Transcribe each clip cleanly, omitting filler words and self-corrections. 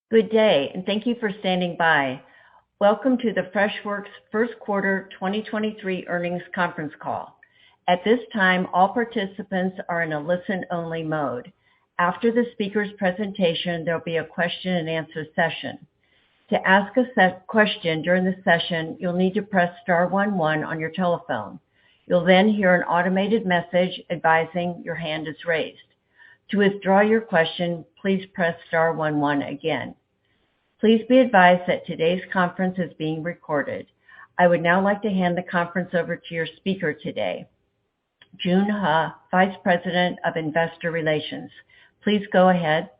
Good day, and thank you for standing by. Welcome to the Freshworks first quarter 2023 earnings conference call. At this time, all participants are in a listen-only mode. After the speaker's presentation, there'll be a question and answer session. To ask a question during the session, you'll need to press star 11 on your telephone. You'll then hear an automated message advising your hand is raised. To withdraw your question, please press star 11 again. Please be advised that today's conference is being recorded. I would now like to hand the conference over to your speaker today, Joon Huh, Vice President of Investor Relations. Please go ahead.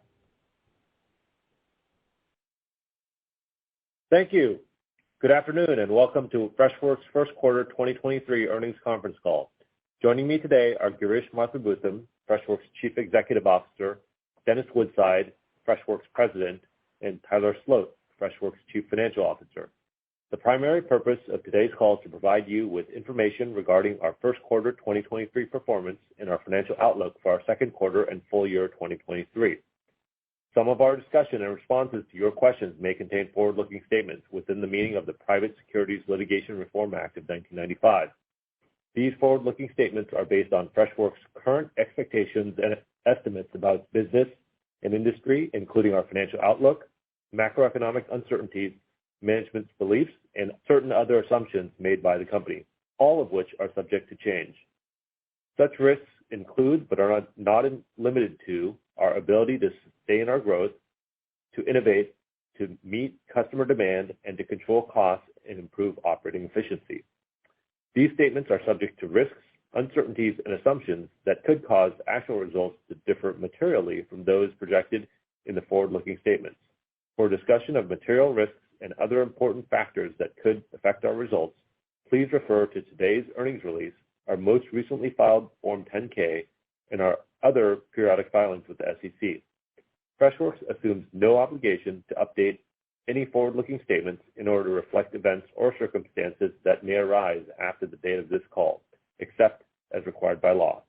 Thank you. Good afternoon, and welcome to Freshworks first quarter 2023 earnings conference call. Joining me today are Girish Mathrubootham, Freshworks Chief Executive Officer, Dennis Woodside, Freshworks President, and Tyler Sloat, Freshworks Chief Financial Officer. The primary purpose of today's call is to provide you with information regarding our first quarter 2023 performance and our financial outlook for our second quarter and full year 2023. Some of our discussion and responses to your questions may contain forward-looking statements within the meaning of the Private Securities Litigation Reform Act of 1995. These forward-looking statements are based on Freshworks' current expectations and estimates about business and industry, including our financial outlook, macroeconomic uncertainties, management's beliefs, and certain other assumptions made by the company, all of which are subject to change. Such risks include, but are not limited to, our ability to sustain our growth, to innovate, to meet customer demand, and to control costs and improve operating efficiency. These statements are subject to risks, uncertainties, and assumptions that could cause actual results to differ materially from those projected in the forward-looking statements. For a discussion of material risks and other important factors that could affect our results, please refer to today's earnings release, our most recently filed Form 10-K, and our other periodic filings with the SEC. Freshworks assumes no obligation to update any forward-looking statements in order to reflect events or circumstances that may arise after the date of this call, except as required by law.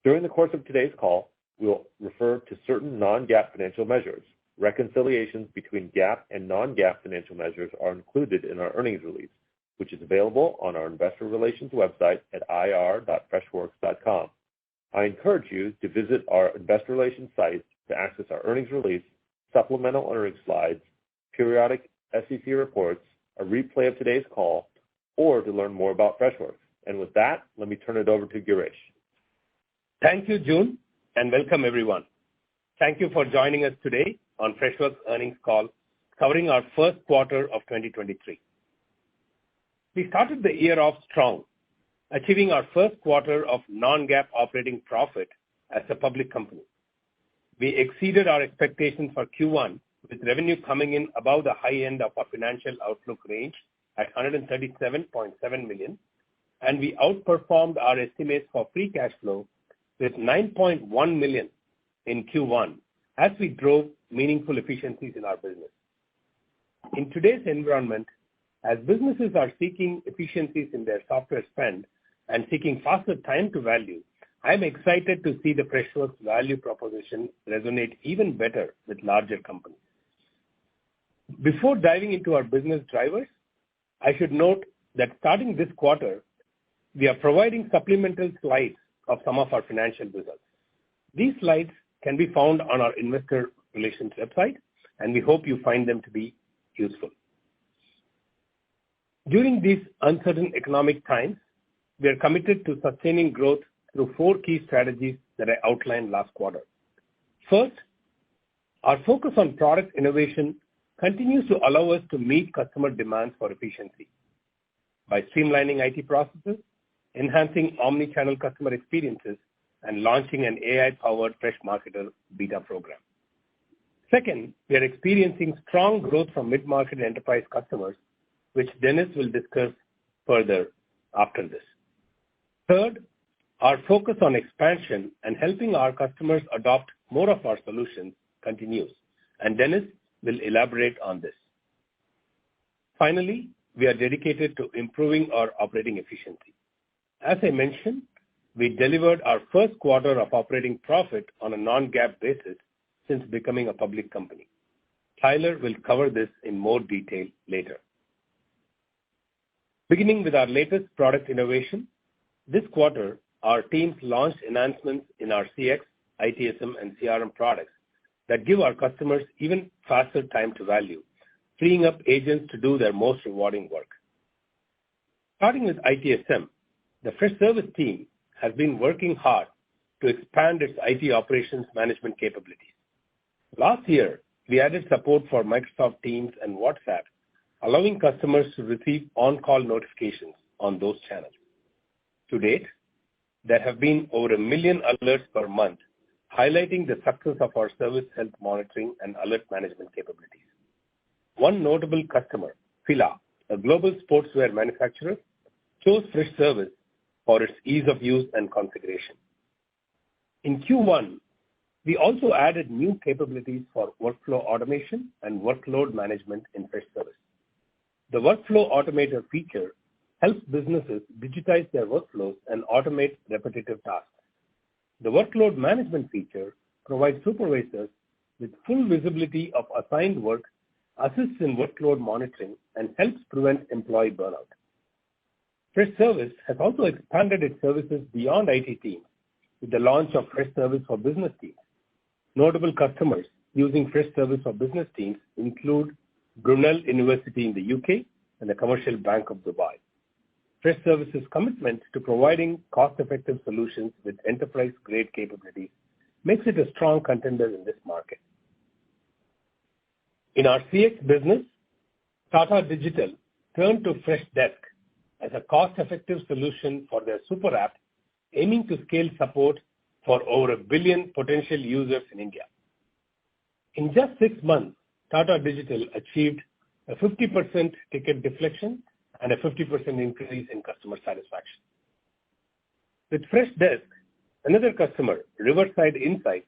During the course of today's call, we will refer to certain non-GAAP financial measures. Reconciliations between GAAP and non-GAAP financial measures are included in our earnings release, which is available on our investor relations website at ir.freshworks.com. I encourage you to visit our investor relations site to access our earnings release, supplemental earnings slides, periodic SEC reports, a replay of today's call, or to learn more about Freshworks. And with that, let me turn it over to Girish. Thank you, Joon, and welcome everyone. Thank you for joining us today on Freshworks earnings call covering our first quarter of 2023. We started the year off strong, achieving our first quarter of non-GAAP operating profit as a public company. We exceeded our expectations for Q1, with revenue coming in above the high end of our financial outlook range at $137.7 million, and we outperformed our estimates for free cash flow with $9.1 million in Q1 as we drove meaningful efficiencies in our business. In today's environment, as businesses are seeking efficiencies in their software spend and seeking faster time to value, I'm excited to see the Freshworks value proposition resonate even better with larger companies. Before diving into our business drivers, I should note that starting this quarter, we are providing supplemental slides of some of our financial results. These slides can be found on our investor relations website, and we hope you find them to be useful. During these uncertain economic times, we are committed to sustaining growth through 4 key strategies that I outlined last quarter. First, our focus on product innovation continues to allow us to meet customer demands for efficiency by streamlining IT processes, enhancing omni-channel customer experiences, and launching an AI-powered Freshmarketer beta program. Second, we are experiencing strong growth from mid-market enterprise customers, which Dennis will discuss further after this. Third, our focus on expansion and helping our customers adopt more of our solutions continues, and Dennis will elaborate on this. Finally, we are dedicated to improving our operating efficiency. As I mentioned, we delivered our first quarter of operating profit on a non-GAAP basis since becoming a public company. Tyler will cover this in more detail later. Beginning with our latest product innovation, this quarter, our teams launched enhancements in our CX, ITSM, and CRM products that give our customers even faster time to value, freeing up agents to do their most rewarding work. Starting with ITSM, the Freshservice team has been working hard to expand its IT operations management capabilities. Last year, we added support for Microsoft Teams and WhatsApp, allowing customers to receive on-call notifications on those channels. To date, there have been over 1 million alerts per month, highlighting the success of our service health monitoring and alert management capabilities. One notable customer, Fila, a global sportswear manufacturer, chose Freshservice for its ease of use and configuration. In Q1, we also added new capabilities for workflow automation and workload management in Freshservice. The Workflow Automator feature helps businesses digitize their workflows and automate repetitive tasks. The Workload Management feature provides supervisors with full visibility of assigned work, assists in workload monitoring, and helps prevent employee burnout. Freshservice has also expanded its services beyond IT teams with the launch of Freshservice for Business Teams. Notable customers using Freshservice for Business Teams include Brunel University in the UK and the Commercial Bank of Dubai. Freshservice's commitment to providing cost-effective solutions with enterprise-grade capabilities makes it a strong contender in this market. In our CX business, Tata Digital turned to Freshdesk as a cost-effective solution for their super app, aiming to scale support for over 1 billion potential users in India. In just 6 months, Tata Digital achieved a 50% ticket deflection and a 50% increase in customer satisfaction. With Freshdesk, another customer, Riverside Insights,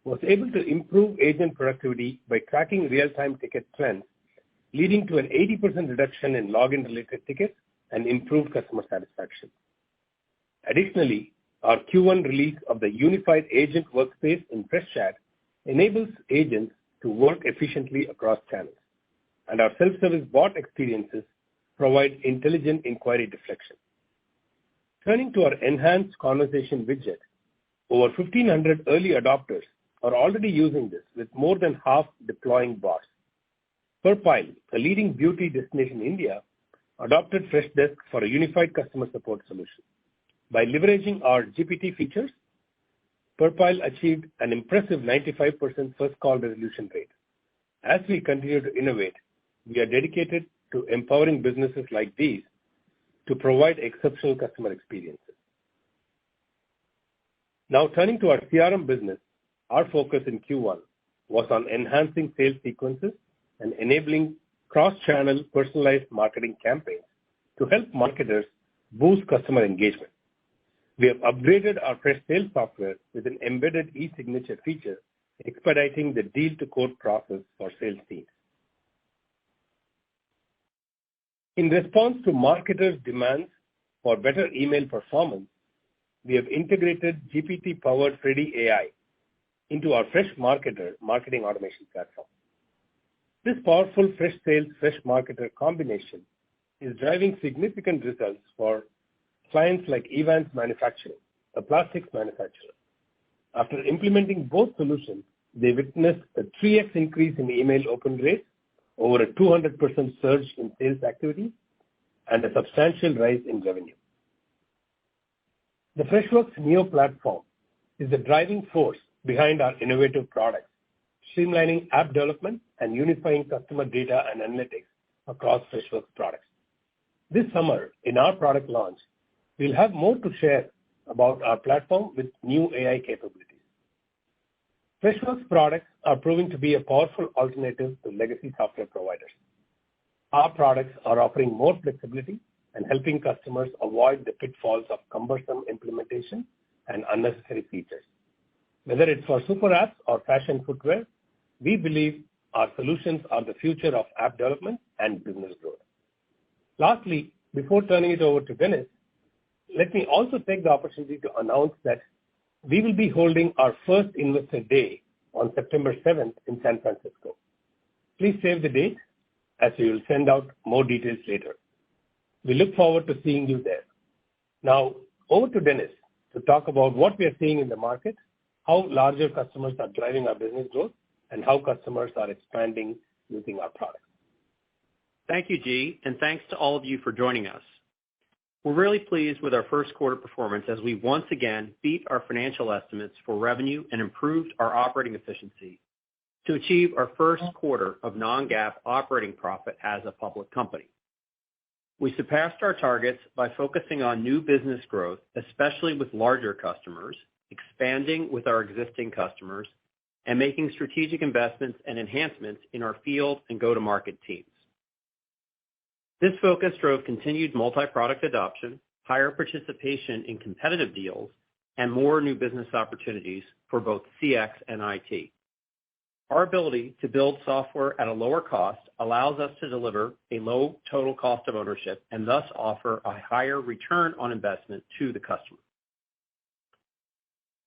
was able to improve agent productivity by tracking real-time ticket trends, leading to an 80% reduction in login-related tickets and improved customer satisfaction. Additionally, our Q1 release of the Unified Agent Workspace in Freshchat enables agents to work efficiently across channels, and our self-service bot experiences provide intelligent inquiry deflection. Turning to our enhanced conversation widget, over 1,500 early adopters are already using this, with more than half deploying bots. Purpile, a leading beauty destination in India, adopted Freshdesk for a unified customer support solution. By leveraging our GPT features, Purpile achieved an impressive 95% first call resolution rate. As we continue to innovate, we are dedicated to empowering businesses like these to provide exceptional customer experiences. Now turning to our CRM business, our focus in Q1 was on enhancing sales sequences and enabling cross-channel personalized marketing campaigns to help marketers boost customer engagement. We have upgraded our Fresh Sales software with an embedded e-signature feature, expediting the deal-to-quote process for sales teams. In response to marketers' demands for better email performance, we have integrated GPT-powered Freddy AI into our Fresh Marketer marketing automation platform. This powerful Fresh Sales, Fresh Marketer combination is driving significant results for clients like Evans Manufacturing, a plastics manufacturer. After implementing both solutions, they witnessed a 3x increase in email open rates, over a 200% surge in sales activity, and a substantial rise in revenue. The Freshworks Neo platform is the driving force behind our innovative products, streamlining app development and unifying customer data and analytics across Freshworks products. This summer, in our product launch, we'll have more to share about our platform with new AI capabilities. Freshworks products are proving to be a powerful alternative to legacy software providers. Our products are offering more flexibility and helping customers avoid the pitfalls of cumbersome implementation and unnecessary features. Whether it's for super apps or fashion footwear, we believe our solutions are the future of app development and business growth. Lastly, before turning it over to Dennis, let me also take the opportunity to announce that we will be holding our first Investor Day on September 7th in San Francisco. Please save the date as we will send out more details later. We look forward to seeing you there. Now, over to Dennis to talk about what we are seeing in the market, how larger customers are driving our business growth, and how customers are expanding using our products. Thank you, G, and thanks to all of you for joining us. We're really pleased with our first quarter performance as we once again beat our financial estimates for revenue and improved our operating efficiency to achieve our first quarter of non-GAAP operating profit as a public company. We surpassed our targets by focusing on new business growth, especially with larger customers, expanding with our existing customers, and making strategic investments and enhancements in our field and go-to-market teams. This focus drove continued multi-product adoption, higher participation in competitive deals, and more new business opportunities for both CX and IT. Our ability to build software at a lower cost allows us to deliver a low total cost of ownership and thus offer a higher return on investment to the customer.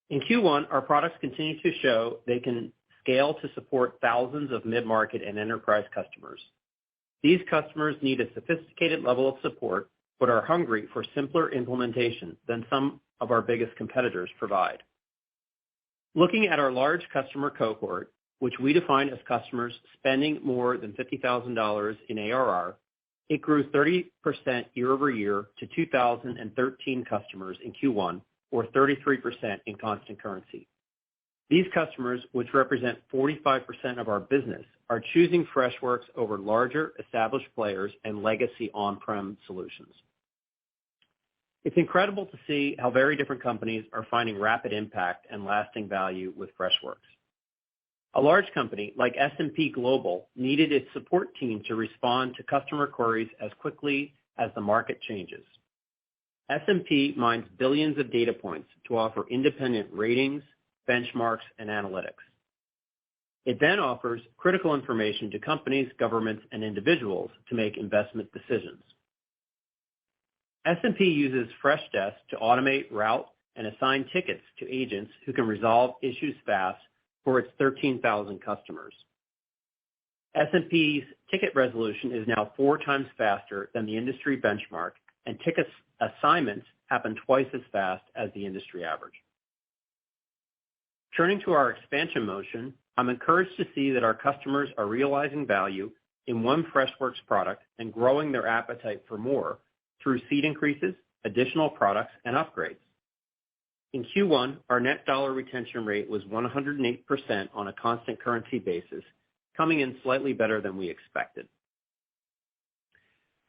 In Q1, our products continue to show they can scale to support thousands of mid-market and enterprise customers. These customers need a sophisticated level of support, but are hungry for simpler implementation than some of our biggest competitors provide. Looking at our large customer cohort, which we define as customers spending more than $50,000 in ARR, it grew 30% year-over-year to 2,013 customers in Q1, or 33% in constant currency. These customers, which represent 45% of our business, are choosing Freshworks over larger established players and legacy on-prem solutions. It's incredible to see how very different companies are finding rapid impact and lasting value with Freshworks. A large company like S&P Global needed its support team to respond to customer queries as quickly as the market changes. S&P mines billions of data points to offer independent ratings, benchmarks, and analytics. It then offers critical information to companies, governments, and individuals to make investment decisions. S&P uses Freshdesk to automate, route, and assign tickets to agents who can resolve issues fast for its 13,000 customers. S&P's ticket resolution is now 4 times faster than the industry benchmark, and ticket assignments happen twice as fast as the industry average. Turning to our expansion motion, I'm encouraged to see that our customers are realizing value in one Freshworks product and growing their appetite for more through seat increases, additional products, and upgrades. In Q1, our net dollar retention rate was 108% on a constant currency basis, coming in slightly better than we expected.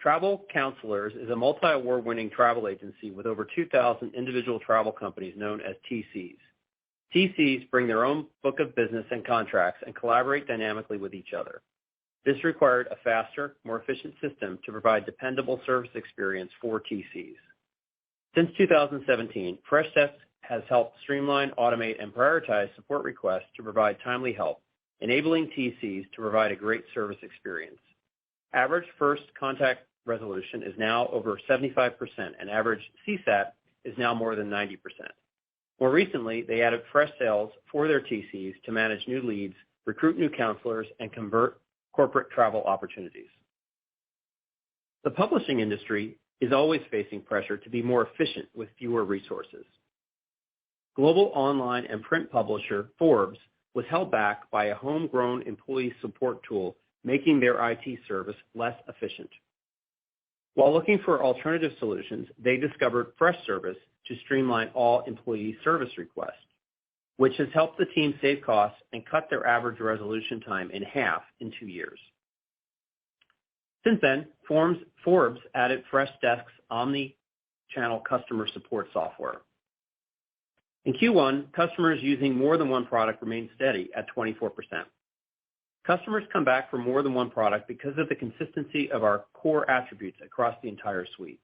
Travel Counselors is a multi-award winning travel agency with over 2,000 individual travel companies known as TCs. TCs bring their own book of business and contracts and collaborate dynamically with each other. This required a faster, more efficient system to provide dependable service experience for TCs. Since 2017, Freshdesk has helped streamline, automate, and prioritize support requests to provide timely help, enabling TCs to provide a great service experience. Average first contact resolution is now over 75%, and average CSAT is now more than 90%. More recently, they added Freshsales for their TCs to manage new leads, recruit new counselors, and convert corporate travel opportunities. The publishing industry is always facing pressure to be more efficient with fewer resources. Global online and print publisher Forbes was held back by a homegrown employee support tool, making their IT service less efficient. While looking for alternative solutions, they discovered Freshservice to streamline all employee service requests, which has helped the team save costs and cut their average resolution time in half in 2 years. Since then, Forbes added Freshdesk's omni-channel customer support software. In Q1, customers using more than one product remained steady at 24%. Customers come back for more than one product because of the consistency of our core attributes across the entire suite.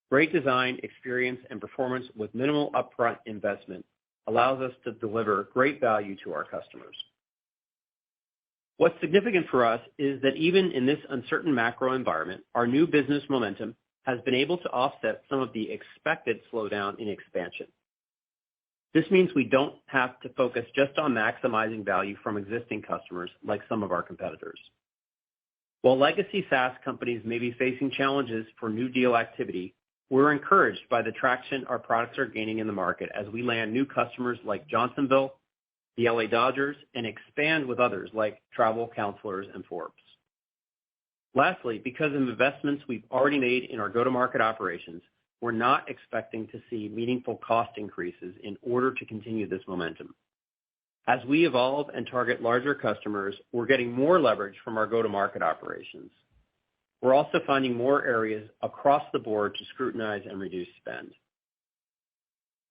Great design, experience, and performance with minimal upfront investment allows us to deliver great value to our customers. What's significant for us is that even in this uncertain macro environment, our new business momentum has been able to offset some of the expected slowdown in expansion. This means we don't have to focus just on maximizing value from existing customers like some of our competitors. While legacy SaaS companies may be facing challenges for new deal activity, we're encouraged by the traction our products are gaining in the market as we land new customers like Johnsonville, the LA Dodgers, and expand with others like Travel Counselors and Forbes. Lastly, because of investments we've already made in our go-to-market operations, we're not expecting to see meaningful cost increases in order to continue this momentum. As we evolve and target larger customers, we're getting more leverage from our go-to-market operations. We're also finding more areas across the board to scrutinize and reduce spend.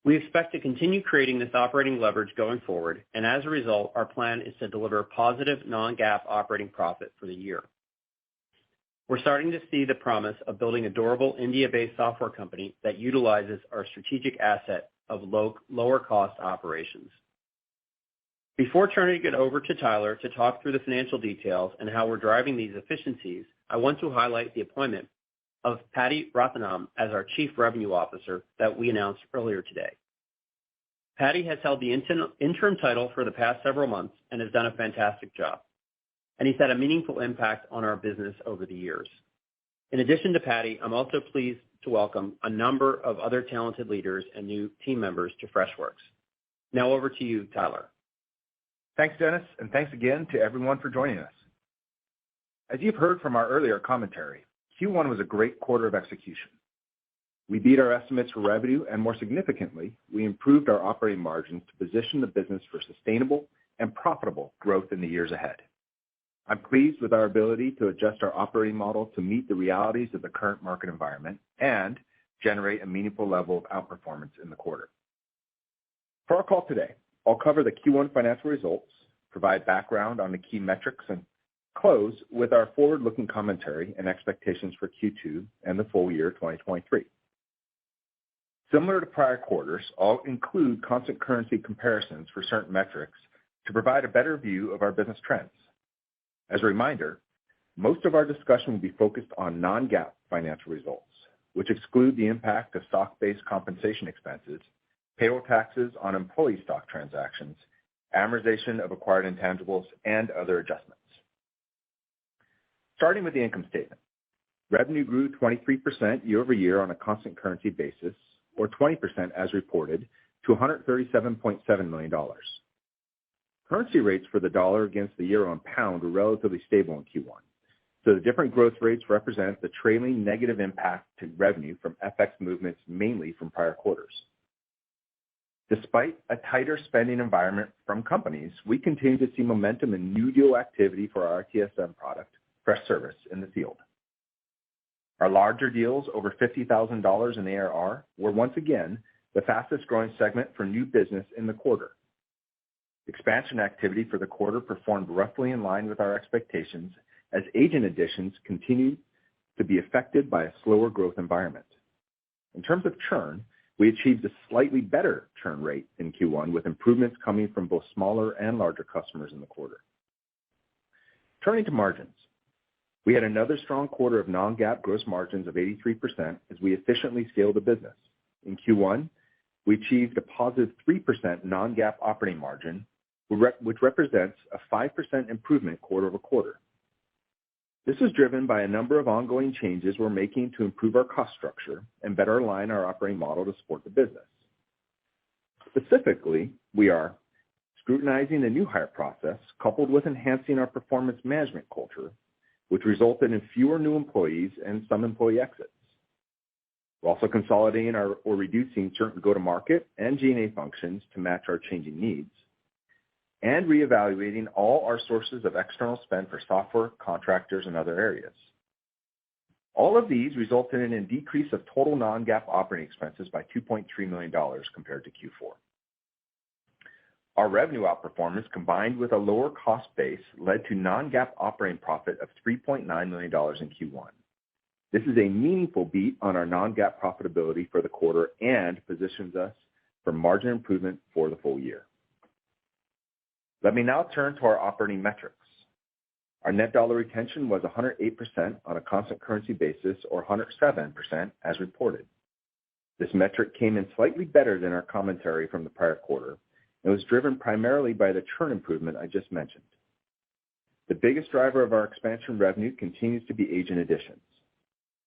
We expect to continue creating this operating leverage going forward, and as a result, our plan is to deliver positive non-GAAP operating profit for the year. We're starting to see the promise of building a durable India-based software company that utilizes our strategic asset of lower cost operations. Before turning it over to Tyler to talk through the financial details and how we're driving these efficiencies, I want to highlight the appointment of Patty Rathanam as our Chief Revenue Officer that we announced earlier today. Patty has held the interim title for the past several months and has done a fantastic job, and he's had a meaningful impact on our business over the years. In addition to Patty, I'm also pleased to welcome a number of other talented leaders and new team members to Freshworks. Now over to you, Tyler. Thanks, Dennis, and thanks again to everyone for joining us. As you've heard from our earlier commentary, Q1 was a great quarter of execution. We beat our estimates for revenue, and more significantly, we improved our operating margins to position the business for sustainable and profitable growth in the years ahead. I'm pleased with our ability to adjust our operating model to meet the realities of the current market environment and generate a meaningful level of outperformance in the quarter. For our call today, I'll cover the Q1 financial results, provide background on the key metrics, and close with our forward-looking commentary and expectations for Q2 and the full year 2023. Similar to prior quarters, I'll include constant currency comparisons for certain metrics to provide a better view of our business trends. As a reminder, most of our discussion will be focused on non-GAAP financial results, which exclude the impact of stock-based compensation expenses, payroll taxes on employee stock transactions, amortization of acquired intangibles, and other adjustments. Starting with the income statement, revenue grew 23% year-over-year on a constant currency basis, or 20% as reported, to $137.7 million. Currency rates for the dollar against the euro and pound were relatively stable in Q1, so the different growth rates represent the trailing negative impact to revenue from FX movements, mainly from prior quarters. Despite a tighter spending environment from companies, we continue to see momentum in new deal activity for our RTSM product, Freshservice, in the field. Our larger deals over $50,000 in ARR were once again the fastest growing segment for new business in the quarter. Expansion activity for the quarter performed roughly in line with our expectations as agent additions continued to be affected by a slower growth environment. In terms of churn, we achieved a slightly better churn rate in Q1, with improvements coming from both smaller and larger customers in the quarter. Turning to margins, we had another strong quarter of non-GAAP gross margins of 83% as we efficiently scaled the business. In Q1, we achieved a positive 3% non-GAAP operating margin, which represents a 5% improvement quarter-over-quarter. This is driven by a number of ongoing changes we're making to improve our cost structure and better align our operating model to support the business. Specifically, we are scrutinizing the new hire process coupled with enhancing our performance management culture, which resulted in fewer new employees and some employee exits. We're also consolidating or reducing certain go-to-market and G&A functions to match our changing needs, and reevaluating all our sources of external spend for software, contractors, and other areas. All of these resulted in a decrease of total non-GAAP operating expenses by $2.3 million compared to Q4. Our revenue outperformance, combined with a lower cost base, led to non-GAAP operating profit of $3.9 million in Q1. This is a meaningful beat on our non-GAAP profitability for the quarter and positions us for margin improvement for the full year. Let me now turn to our operating metrics. Our net dollar retention was 108% on a constant currency basis, or 107% as reported. This metric came in slightly better than our commentary from the prior quarter and was driven primarily by the churn improvement I just mentioned. The biggest driver of our expansion revenue continues to be agent additions.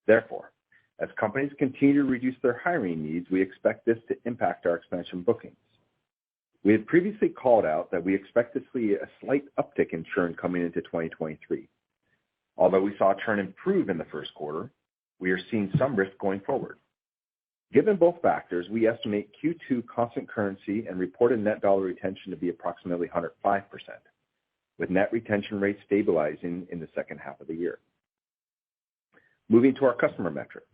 Therefore, as companies continue to reduce their hiring needs, we expect this to impact our expansion bookings. We had previously called out that we expect to see a slight uptick in churn coming into 2023. Although we saw churn improve in the first quarter, we are seeing some risk going forward. Given both factors, we estimate Q2 constant currency and reported net dollar retention to be approximately 105%, with net retention rates stabilizing in the second half of the year. Moving to our customer metrics.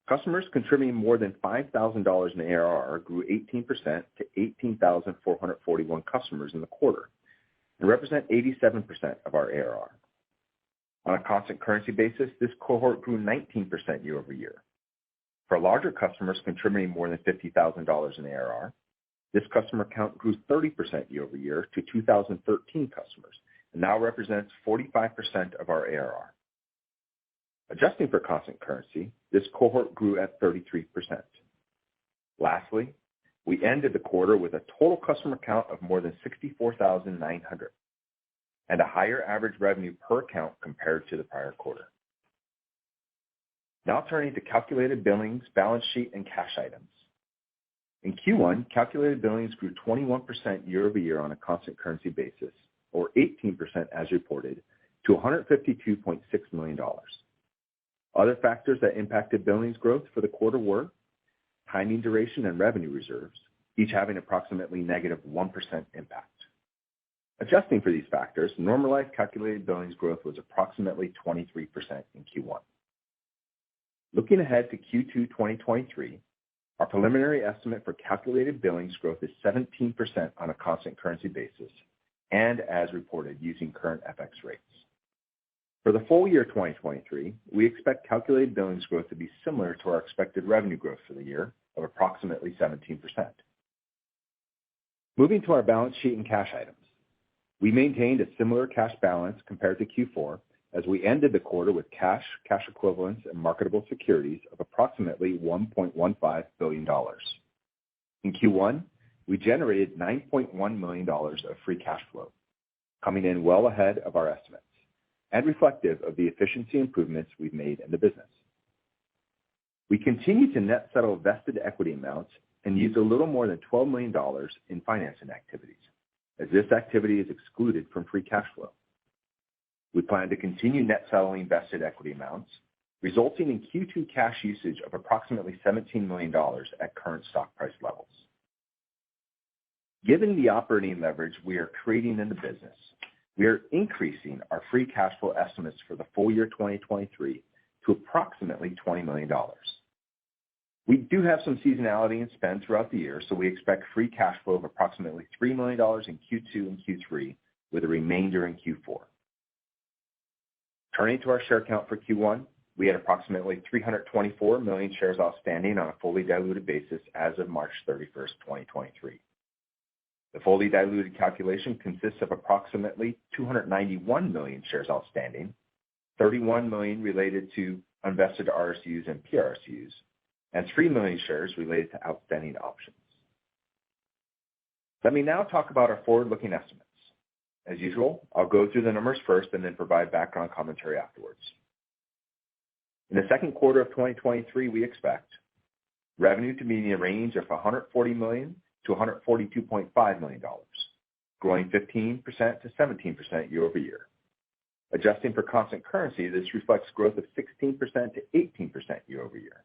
Customers contributing more than $5,000 in ARR grew 18% to 18,441 customers in the quarter and represent 87% of our ARR. On a constant currency basis, this cohort grew 19% year-over-year. For larger customers contributing more than $50,000 in ARR, this customer count grew 30% year-over-year to 2,013 customers and now represents 45% of our ARR. Adjusting for constant currency, this cohort grew at 33%. Lastly, we ended the quarter with a total customer count of more than 64,900 and a higher average revenue per account compared to the prior quarter. Now turning to calculated billings, balance sheet, and cash items. In Q1, calculated billings grew 21% year-over-year on a constant currency basis, or 18% as reported, to $152.6 million. Other factors that impacted billings growth for the quarter were timing, duration, and revenue reserves, each having approximately negative 1% impact. Adjusting for these factors, normalized calculated billings growth was approximately 23% in Q1. Looking ahead to Q2 2023, our preliminary estimate for calculated billings growth is 17% on a constant currency basis and as reported using current FX rates. For the full year 2023, we expect calculated billings growth to be similar to our expected revenue growth for the year of approximately 17%. Moving to our balance sheet and cash items. We maintained a similar cash balance compared to Q4 as we ended the quarter with cash equivalents, and marketable securities of approximately $1.15 billion. In Q1, we generated $9.1 million of free cash flow, coming in well ahead of our estimates and reflective of the efficiency improvements we've made in the business. We continue to net settle vested equity amounts and used a little more than $12 million in financing activities, as this activity is excluded from free cash flow. We plan to continue net settling vested equity amounts, resulting in Q2 cash usage of approximately $17 million at current stock price levels. Given the operating leverage we are creating in the business, we are increasing our free cash flow estimates for the full year 2023 to approximately $20 million. We do have some seasonality in spend throughout the year, so we expect free cash flow of approximately $3 million in Q2 and Q3, with a remainder in Q4. Turning to our share count for Q1, we had approximately 324 million shares outstanding on a fully diluted basis as of March 31st, 2023. The fully diluted calculation consists of approximately 291 million shares outstanding, 31 million related to unvested RSUs and PRSUs, and 3 million shares related to outstanding options. Let me now talk about our forward-looking estimates. As usual, I'll go through the numbers first and then provide background commentary afterwards. In the second quarter of 2023, we expect revenue to be in the range of $140 million to $142.5 million, growing 15% to 17% year-over-year. Adjusting for constant currency, this reflects growth of 16% to 18% year-over-year.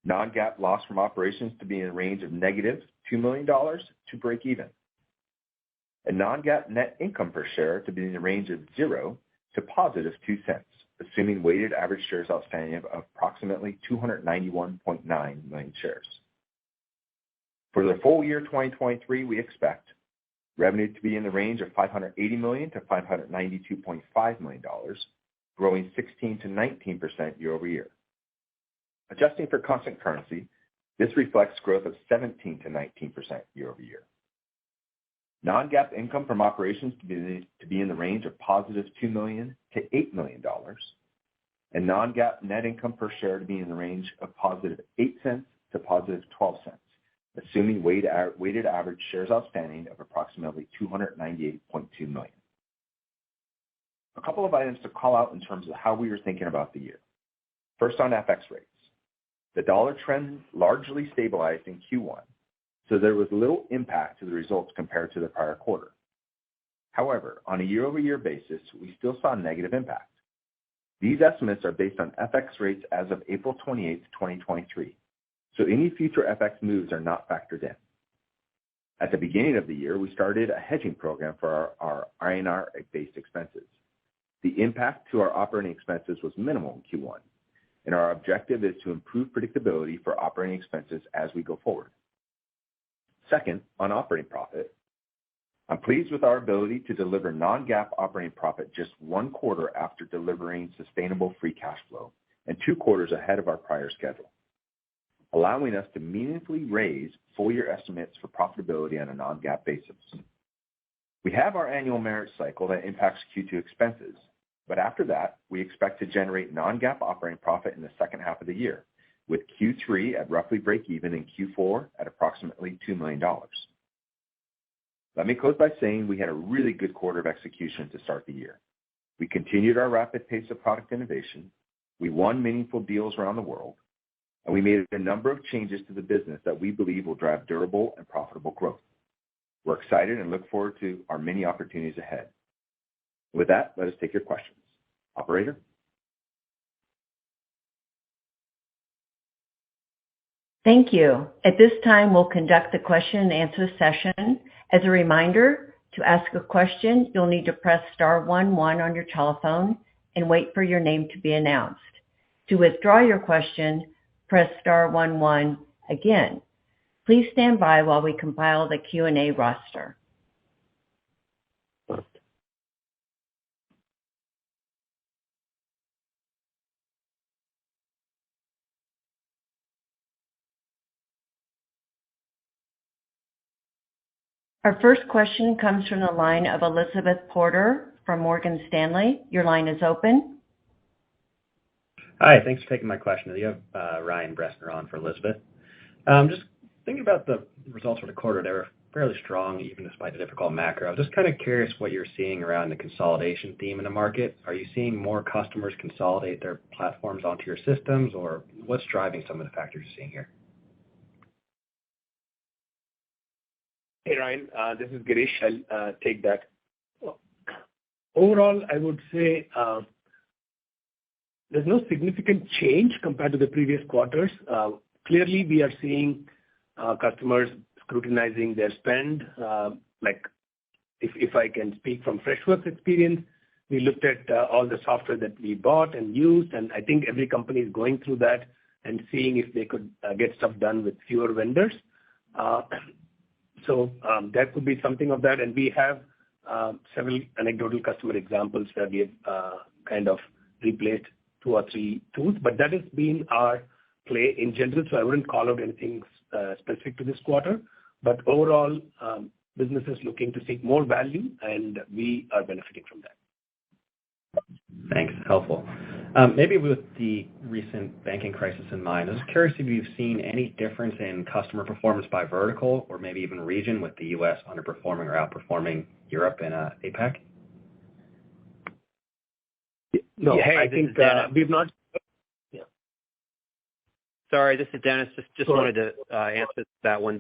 Non-GAAP loss from operations to be in the range of negative $2 million to break even. And non-GAAP net income per share to be in the range of 0 to positive 2 cents, assuming weighted average shares outstanding of approximately 291.9 million shares. For the full year 2023, we expect revenue to be in the range of $580 million to $592.5 million, growing 16 to 19% year-over-year. Adjusting for constant currency, this reflects growth of 17 to 19% year-over-year. Non-GAAP income from operations to be in the range of positive $2 million to $8 million, and non-GAAP net income per share to be in the range of positive 8 cents to positive 12 cents, assuming weighted average shares outstanding of approximately 298.2 million. A couple of items to call out in terms of how we were thinking about the year. First, on FX rates. The dollar trend largely stabilized in Q1, so there was little impact to the results compared to the prior quarter. However, on a year-over-year basis, we still saw negative impact. These estimates are based on FX rates as of April 28, 2023, so any future FX moves are not factored in. At the beginning of the year, we started a hedging program for our INR-based expenses. The impact to our operating expenses was minimal in Q1, and our objective is to improve predictability for operating expenses as we go forward. Second, on operating profit, I'm pleased with our ability to deliver non-GAAP operating profit just 1 quarter after delivering sustainable free cash flow and 2 quarters ahead of our prior schedule, allowing us to meaningfully raise full-year estimates for profitability on a non-GAAP basis. We have our annual merit cycle that impacts Q2 expenses, but after that, we expect to generate non-GAAP operating profit in the second half of the year, with Q3 at roughly break even and Q4 at approximately $2 million. Let me close by saying we had a really good quarter of execution to start the year. We continued our rapid pace of product innovation, we won meaningful deals around the world, and we made a number of changes to the business that we believe will drive durable and profitable growth. We're excited and look forward to our many opportunities ahead. With that, let us take your questions. Operator? Thank you. At this time, we'll conduct the question and answer session. As a reminder, to ask a question, you'll need to press star 11 on your telephone and wait for your name to be announced. To withdraw your question, press star 11 again. Please stand by while we compile the Q&A roster. Our first question comes from the line of Elizabeth Porter from Morgan Stanley. Your line is open. Hi, thanks for taking my question. You have Ryan Bressner on for Elizabeth. Just thinking about the results for the quarter, they were fairly strong even despite the difficult macro. I'm just kind of curious what you're seeing around the consolidation theme in the market. Are you seeing more customers consolidate their platforms onto your systems, or what's driving some of the factors you're seeing here? Hey, Ryan, this is Girish. I'll take that. Overall, I would say there's no significant change compared to the previous quarters. Clearly, we are seeing customers scrutinizing their spend. Like, if I can speak from Freshworks experience, we looked at all the software that we bought and used, and I think every company is going through that and seeing if they could get stuff done with fewer vendors. So that could be something of that, and we have several anecdotal customer examples where we have kind of replaced 2 or 3 tools, but that has been our play in general, so I wouldn't call out anything specific to this quarter. But overall, business is looking to seek more value, and we are benefiting from that. Thanks. Helpful. Maybe with the recent banking crisis in mind, I was curious if you've seen any difference in customer performance by vertical or maybe even region, with the U.S. underperforming or outperforming Europe and APAC? No, I think we've not. Yeah. Sorry, this is Dennis. Just wanted to answer that one.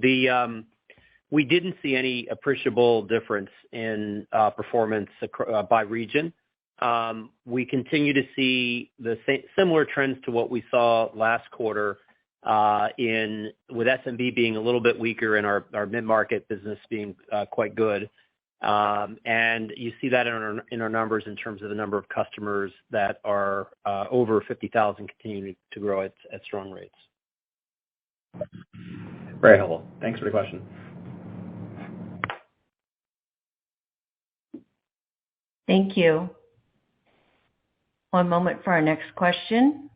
We didn't see any appreciable difference in performance by region. We continue to see the similar trends to what we saw last quarter, with SMB being a little bit weaker and our mid-market business being quite good. And you see that in our numbers in terms of the number of customers that are over 50,000 continuing to grow at strong rates. Very helpful. Thanks for the question. Thank you. One moment for our next question.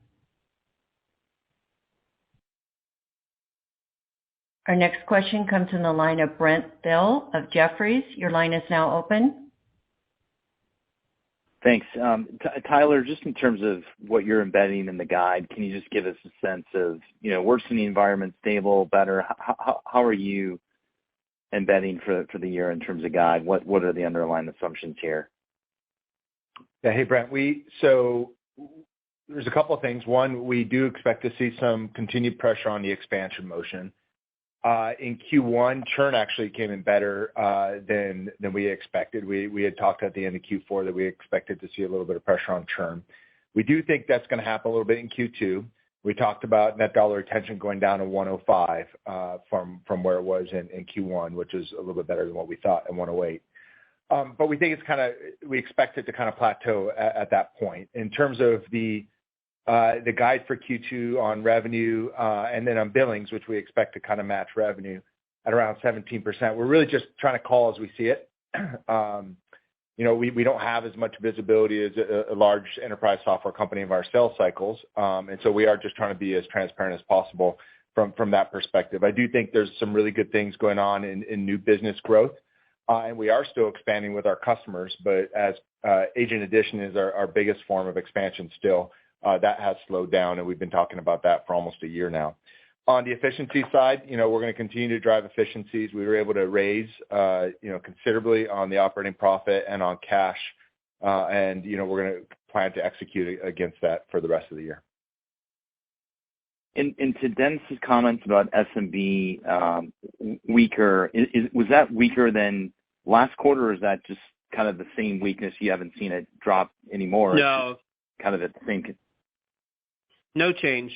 Our next question comes in the line of Brent Thill of Jefferies. Your line is now open. Thanks. Tyler, just in terms of what you're embedding in the guide, can you just give us a sense of, worsening environment, stable, better? How are you embedding for the year in terms of guide? What are the underlying assumptions here? Yeah. Hey, Brent. So there's a couple of things. One, we do expect to see some continued pressure on the expansion motion. In Q1, churn actually came in better than we expected. We had talked at the end of Q4 that we expected to see a little bit of pressure on churn. We do think that's gonna happen a little bit in Q2. We talked about net dollar retention going down to 105 from where it was in Q1, which is a little bit better than what we thought, at 108. But we think we expect it to kind of plateau at that point. In terms of the guide for Q2 on revenue, and then on billings, which we expect to kind of match revenue at around 17%. We're really just trying to call as we see it. You know, we don't have as much visibility as a large enterprise software company of our sales cycles. We are just trying to be as transparent as possible from that perspective. I do think there's some really good things going on in new business growth. We are still expanding with our customers, but as agent addition is our biggest form of expansion still, that has slowed down, and we've been talking about that for almost a year now. On the efficiency side, you know, we're gonna continue to drive efficiencies. We were able to raise, you know, considerably on the operating profit and on cash. You know, we're gonna plan to execute against that for the rest of the year. To Dennis's comments about SMB weaker, was that weaker than last quarter, or is that just kind of the same weakness, you haven't seen it drop anymore? No. Kind of at the same. No change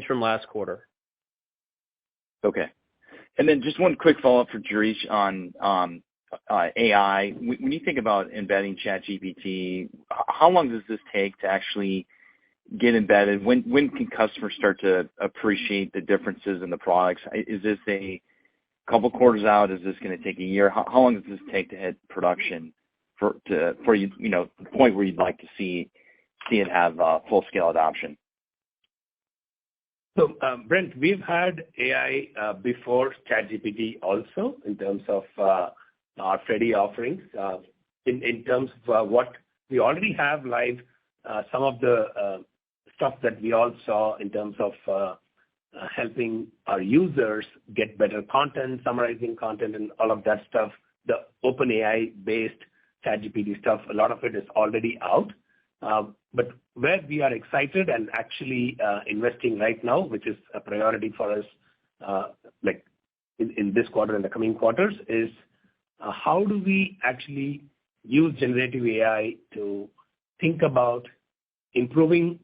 from last quarter. Okay. Just one quick follow-up for Girish on AI. When you think about embedding ChatGPT, how long does this take to actually get embedded? When can customers start to appreciate the differences in the products? Is this a couple quarters out? Is this gonna take a year? How long does this take to hit production for you know, the point where you'd like to see it have full scale adoption? So, Brent, we've had AI before ChatGPT also in terms of our Freddy offerings. In terms of what we already have live, some of the stuff that we all saw in terms of helping our users get better content, summarizing content and all of that stuff, the OpenAI-based ChatGPT stuff, a lot of it is already out. But where we are excited and actually investing right now, which is a priority for us, like in this quarter and the coming quarters, is how do we actually use generative AI to think about improving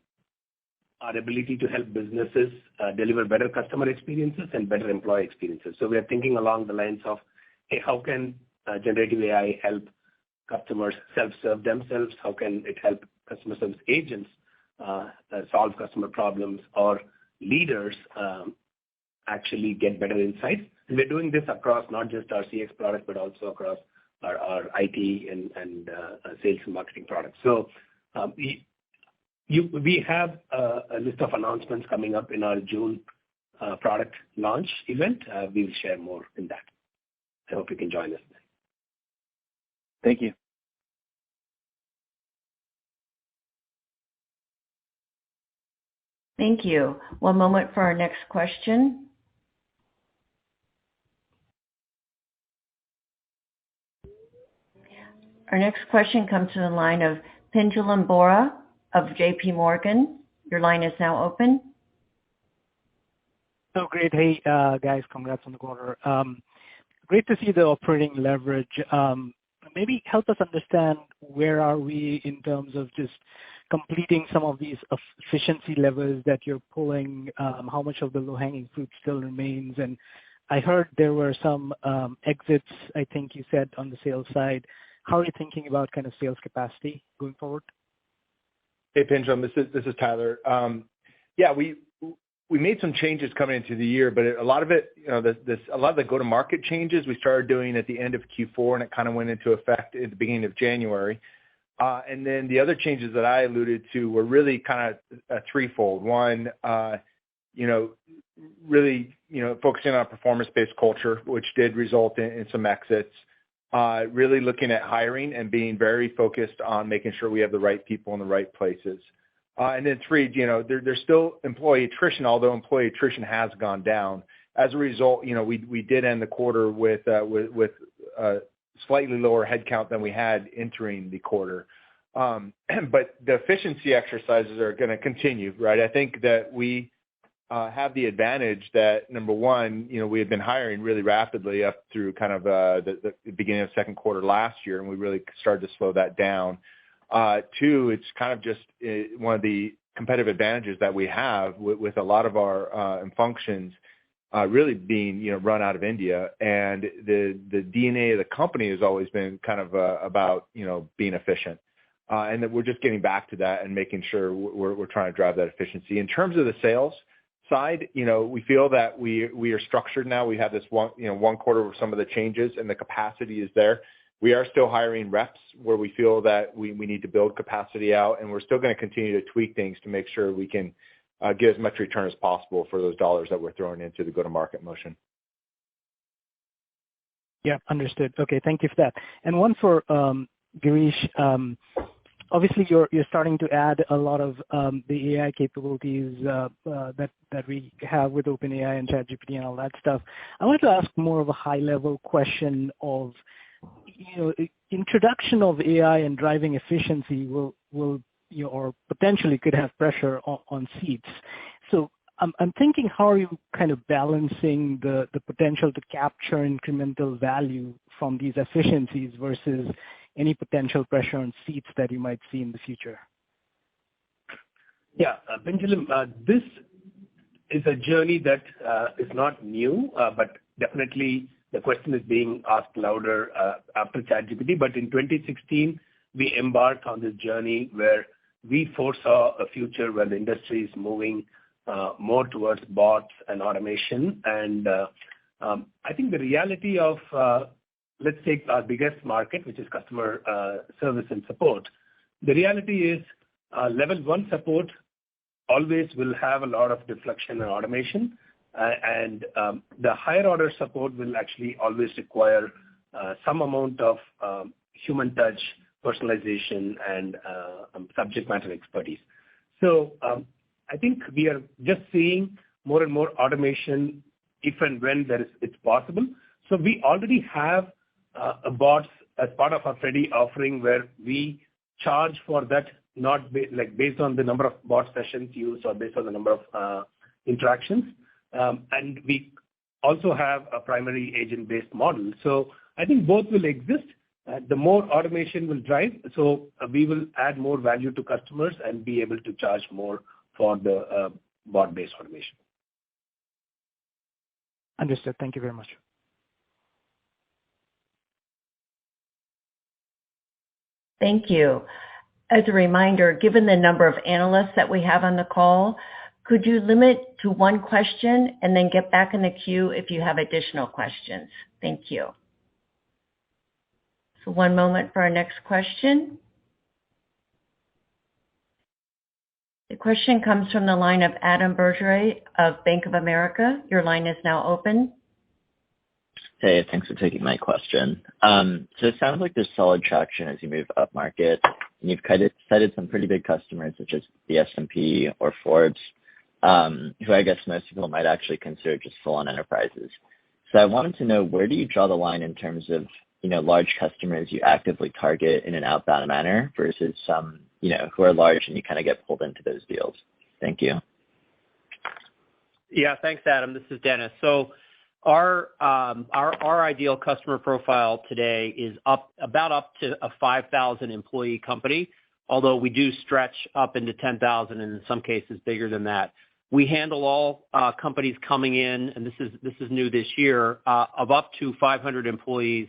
our ability to help businesses deliver better customer experiences and better employee experiences. So we are thinking along the lines of, hey, how can generative AI help customers self-serve themselves? How can it help customer service agents solve customer problems, or leaders actually get better insights? And we're doing this across not just our CX product, but also across our IT and sales and marketing products. So we have a list of announcements coming up in our June product launch event. We'll share more in that. I hope you can join us then. Thank you. Thank you. One moment for our next question. Our next question comes to the line of Pinjalim Bora of JP Morgan. Your line is now open. Oh, great. Hey, guys, congrats on the quarter. Great to see the operating leverage. Maybe help us understand where are we in terms of just completing some of these efficiency levers that you're pulling, how much of the low-hanging fruit still remains? And I heard there were some exits, I think you said, on the sales side. How are you thinking about kind of sales capacity going forward? Hey, Pinjalim, this is Tyler. Yeah, we made some changes coming into the year, but a lot of it, you know, a lot of the go-to-market changes we started doing at the end of Q4, and it kind of went into effect at the beginning of January. And then the other changes that I alluded to were really kind of threefold. One, you know, really, you know, focusing on a performance-based culture, which did result in some exits. Really looking at hiring and being very focused on making sure we have the right people in the right places. And then three, you know, there's still employee attrition, although employee attrition has gone down. As a result, you know, we did end the quarter with slightly lower headcount than we had entering the quarter. But the efficiency exercises are going to continue, right? I think that we have the advantage that, number one, we had been hiring really rapidly up through kind of the beginning of second quarter last year, and we really started to slow that down. Two, it's kind of just one of the competitive advantages that we have with a lot of our functions really being run out of India, and the DNA of the company has always been kind of about being efficient, and that we're just getting back to that and making sure we're trying to drive that efficiency. In terms of the sales side, we feel that we are structured now. We have this one quarter of some of the changes, and the capacity is there. We are still hiring reps where we feel that we need to build capacity out, and we're still going to continue to tweak things to make sure we can get as much return as possible for those dollars that we're throwing into the go-to-market motion. Yeah, understood. Okay, thank you for that. And one for Girish. Obviously, you're starting to add a lot of the AI capabilities that we have with OpenAI and ChatGPT and all that stuff. I wanted to ask more of a high-level question of introduction of AI and driving efficiency will or potentially could have pressure on seats. So I'm thinking, how are you kind of balancing the potential to capture incremental value from these efficiencies versus any potential pressure on seats that you might see in the future? Yeah, Benjamin, this is a journey that is not new, but definitely the question is being asked louder after ChatGPT. But in 2016, we embarked on this journey where we foresaw a future where the industry is moving more towards bots and automation. And I think the reality of, let's take our biggest market, which is customer service and support. The reality is level 1 support always will have a lot of deflection and automation. And the higher order support will actually always require some amount of human touch, personalization, and subject matter expertise. So I think we are just seeing more and more automation if and when it's possible. So we already have bots as part of our Freddy offering where we charge for that, not based on the number of bot sessions used or based on the number of interactions. And we also have a primary agent-based model. So I think both will exist. The more automation will drive, so we will add more value to customers and be able to charge more for the bot-based automation. Understood. Thank you very much. Thank you. As a reminder, given the number of analysts that we have on the call, could you limit to one question and then get back in the queue if you have additional questions? Thank you. So one moment for our next question. The question comes from the line of Adam Bergere of Bank of America. Your line is now open. Hey, thanks for taking my question. So it sounds like there's solid traction as you move up market, and you've cited some pretty big customers such as the S&P or Forbes, who I guess most people might actually consider just full-on enterprises. So I wanted to know, where do you draw the line in terms of large customers you actively target in an outbound manner versus some who are large and you kind of get pulled into those deals? Thank you. Yeah, thanks, Adam. This is Dennis. So our ideal customer profile today is up to a 5,000 employee company, although we do stretch up into 10,000 and in some cases bigger than that. We handle all companies coming in, and this is new this year, of up to 500 employees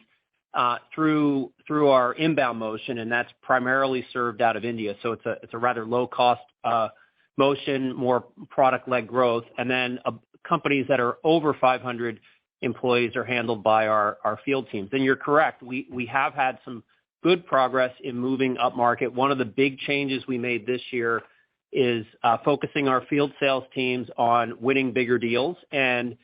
through our inbound motion, and that's primarily served out of India. So it's a rather low cost motion, more product-led growth, and then companies that are over 500 employees are handled by our field teams. And you're correct, we have had some good progress in moving up market. One of the big changes we made this year is focusing our field sales teams on winning bigger deals and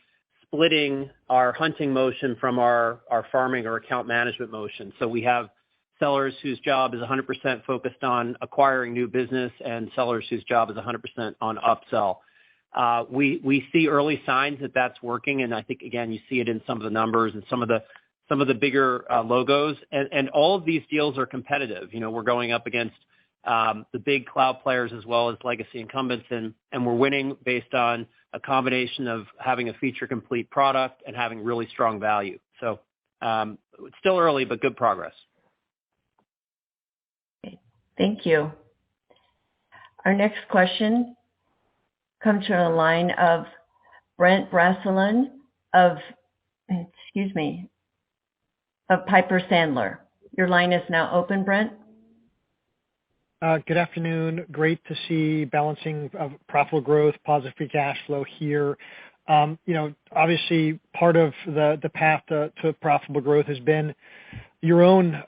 splitting our hunting motion from our farming or account management motion. So we have sellers whose job is 100% focused on acquiring new business and sellers whose job is 100% on upsell. We see early signs that that's working, and I think, again, you see it in some of the numbers and some of the bigger logos. And all of these deals are competitive. We're going up against the big cloud players as well as legacy incumbents, and we're winning based on a combination of having a feature complete product and having really strong value. So it's still early, but good progress. Thank you. Our next question comes from the line of Brent Bracelin of Piper Sandler. Your line is now open, Brent. Good afternoon. Great to see balancing of profitable growth, positive free cash flow here. Obviously part of the path to profitable growth has been your own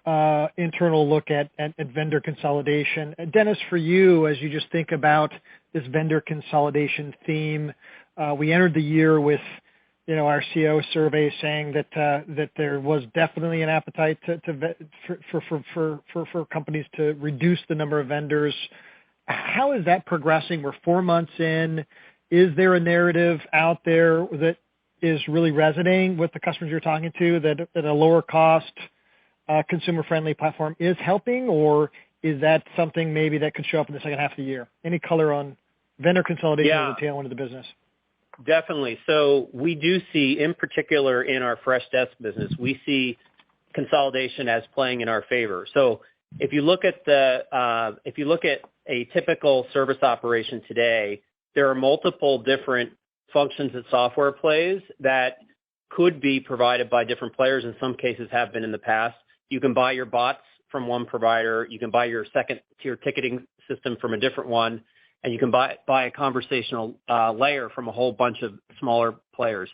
internal look at vendor consolidation. Dennis, for you, as you just think about this vendor consolidation theme, we entered the year with our CEO survey saying that there was definitely an appetite for companies to reduce the number of vendors. How is that progressing? We're 4 months in. Is there a narrative out there that is really resonating with the customers you're talking to that a lower cost consumer-friendly platform is helping, or is that something maybe that could show up in the second half of the year? Any color on vendor consolidation as a tailwind of the business? Definitely. So we do see, in particular in our Freshdesk business, we see consolidation as playing in our favor. So if you look at a typical service operation today, there are multiple different functions that software plays that could be provided by different players. In some cases, have been in the past. You can buy your bots from one provider. You can buy your second tier ticketing system from a different one. And you can buy a conversational layer from a whole bunch of smaller players.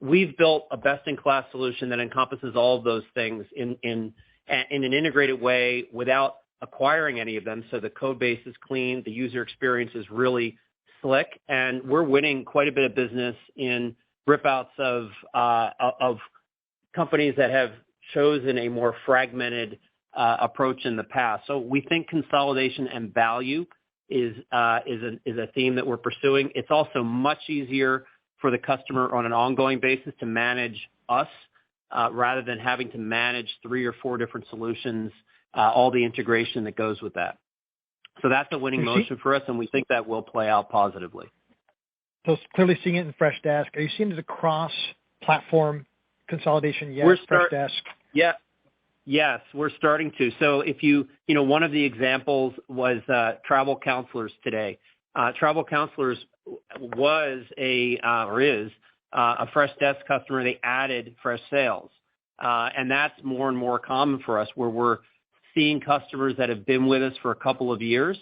We've built a best-in-class solution that encompasses all of those things in an integrated way without acquiring any of them. So the code base is clean, the user experience is really slick, and we're winning quite a bit of business in rip-outs of companies that have chosen a more fragmented approach in the past. So we think consolidation and value is a theme that we're pursuing. It's also much easier for the customer on an ongoing basis to manage us rather than having to manage 3 or 4 different solutions, all the integration that goes with that. So that's a winning motion for us, and we think that will play out positively. So clearly seeing it in Freshdesk. Are you seeing it across platform consolidation yet? Freshdesk. Yeah. Yes, we're starting to. So if one of the examples was Travel Counselors today. Travel Counselors was is a Freshdesk customer. They added Freshsales. And that's more and more common for us, where we're seeing customers that have been with us for a couple of years.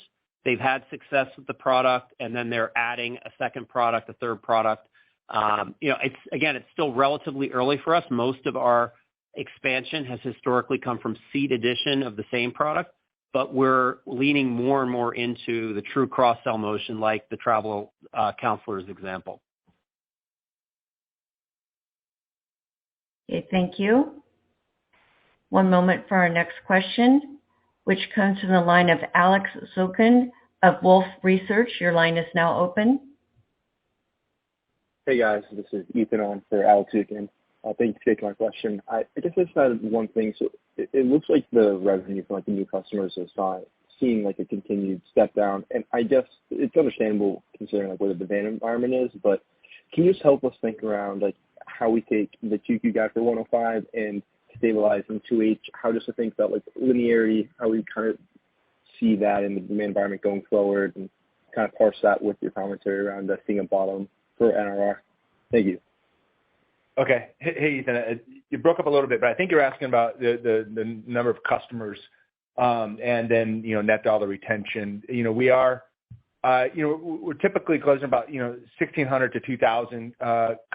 They've had success with the product, and then they're adding a second product, a third product. It's still relatively early for us. Most of our expansion has historically come from seat addition of the same product, but we're leaning more and more into the true cross-sell motion, like the Travel Counselors example. Okay, thank you. One moment for our next question, which comes from the line of Alex Zukin of Wolfe Research. Your line is now open. Hey guys, this is Ethan on for Alex Zukin. Thank you for taking my question. I guess I just had one thing. So it looks like the revenue from the new customers is seeing a continued step down, and I guess it's understandable considering where the demand environment is. But can you just help us think around how we take the 2Q guide for 105 and stabilize in 2H? How just to think about linearity, how we kind of see that in the demand environment going forward, and kind of parse that with your commentary around seeing a bottom for NRR. Thank you. Okay. Hey, Ethan, you broke up a little bit, but I think you're asking about the number of customers, and then, net dollar retention. We're typically closing about, 1,600 to 2,000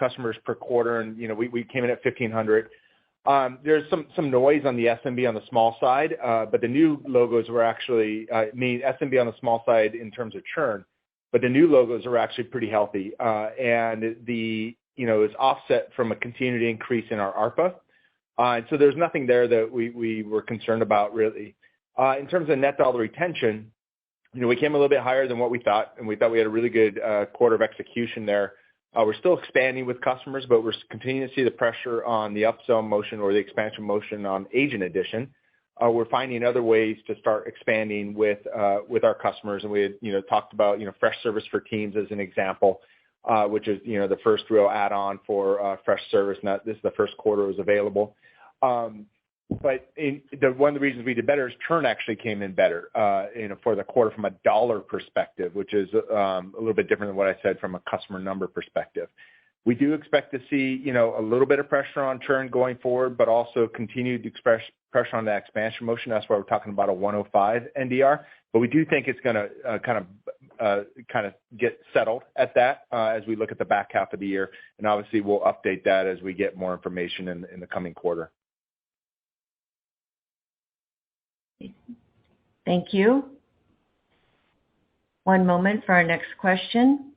customers per quarter. And, we came in at 1,500. There's some noise on the SMB on the small side, but the new logos were actually, SMB on the small side in terms of churn, but the new logos are actually pretty healthy. And is offset from a continued increase in our ARPA. And so there's nothing there that we were concerned about really. In terms of net dollar retention, we came a little bit higher than what we thought, and we thought we had a really good quarter of execution there. We're still expanding with customers, but we're continuing to see the pressure on the upsell motion or the expansion motion on agent addition. we're finding other ways to start expanding with our customers. And we had, talked about, Freshservice for Teams as an example, which is, the first real add-on for Freshservice. Now, this is the first quarter it was available. But one of the reasons we did better is churn actually came in better, for the quarter from a dollar perspective, which is a little bit different than what I said from a customer number perspective. We do expect to see, a little bit of pressure on churn going forward, but also continued pressure on that expansion motion. That's why we're talking about a 105 NDR. But we do think it's going to kind of get settled at that as we look at the back half of the year. And obviously, we'll update that as we get more information in the coming quarter. Thank you. One moment for our next question,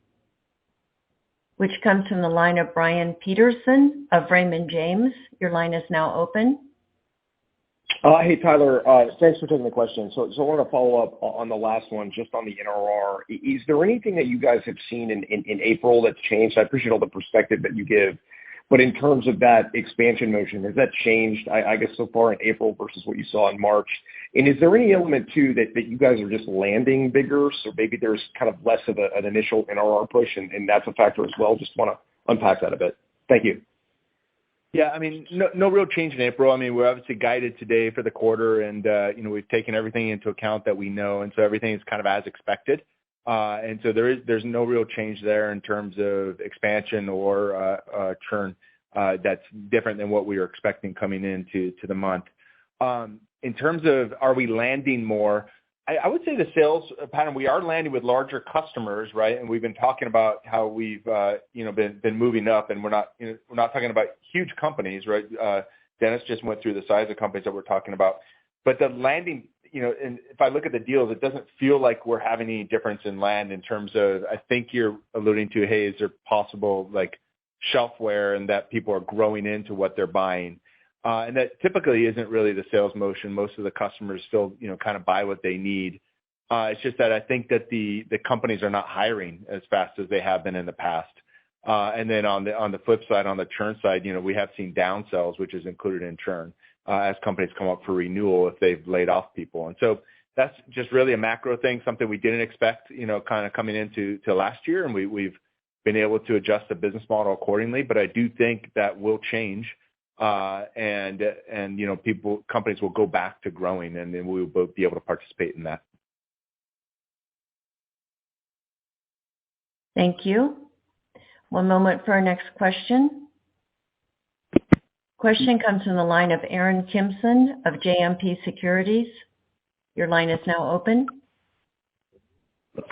which comes from the line of Brian Peterson of Raymond James. Your line is now open. Hey, Tyler. Thanks for taking the question. So I want to follow up on the last one, just on the NRR. Is there anything that you guys have seen in April that's changed? I appreciate all the perspective that you give. But in terms of that expansion motion, has that changed, I guess, so far in April versus what you saw in March? And is there any element, too, that you guys are just landing bigger, so maybe there's kind of less of an initial NRR push, and that's a factor as well? Just want to unpack that a bit. Thank you. Yeah, I mean, no real change in April. I mean, we're obviously guided today for the quarter, and, we've taken everything into account that we know, and so everything is kind of as expected. And so there's no real change there in terms of expansion or churn that's different than what we were expecting coming into the month. In terms of are we landing more, I would say the sales pattern, we are landing with larger customers, right? And we've been talking about how we've been moving up, and we're not talking about huge companies, right? Dennis just went through the size of companies that we're talking about. But the landing, and if I look at the deals, it doesn't feel like we're having any difference in land in terms of, I think you're alluding to, hey, is there possible like shelfware and that people are growing into what they're buying? And that typically isn't really the sales motion. Most of the customers still, kind of buy what they need. It's just that I think that the companies are not hiring as fast as they have been in the past. And then on the flip side, on the churn side, we have seen downsells, which is included in churn, as companies come up for renewal if they've laid off people. And so that's just really a macro thing, something we didn't expect, kind of coming into last year. And we've been able to adjust the business model accordingly. But I do think that will change. And companies will go back to growing, and then we will both be able to participate in that. Thank you. One moment for our next question. Question comes from the line of Aaron Kimson of JMP Securities. Your line is now open.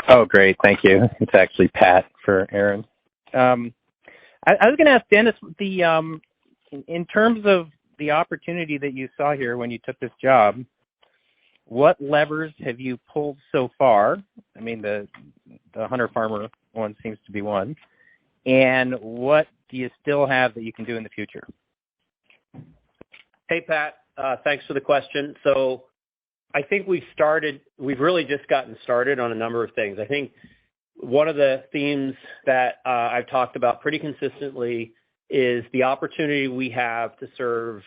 Oh, great. Thank you. It's actually Pat for Aaron. I was going to ask Dennis, in terms of the opportunity that you saw here when you took this job, what levers have you pulled so far? I mean, the hunter-farmer one seems to be one. And what do you still have that you can do in the future? Hey, Pat. Thanks for the question. So I think we've really just gotten started on a number of things. I think one of the themes that I've talked about pretty consistently is the opportunity we have to serve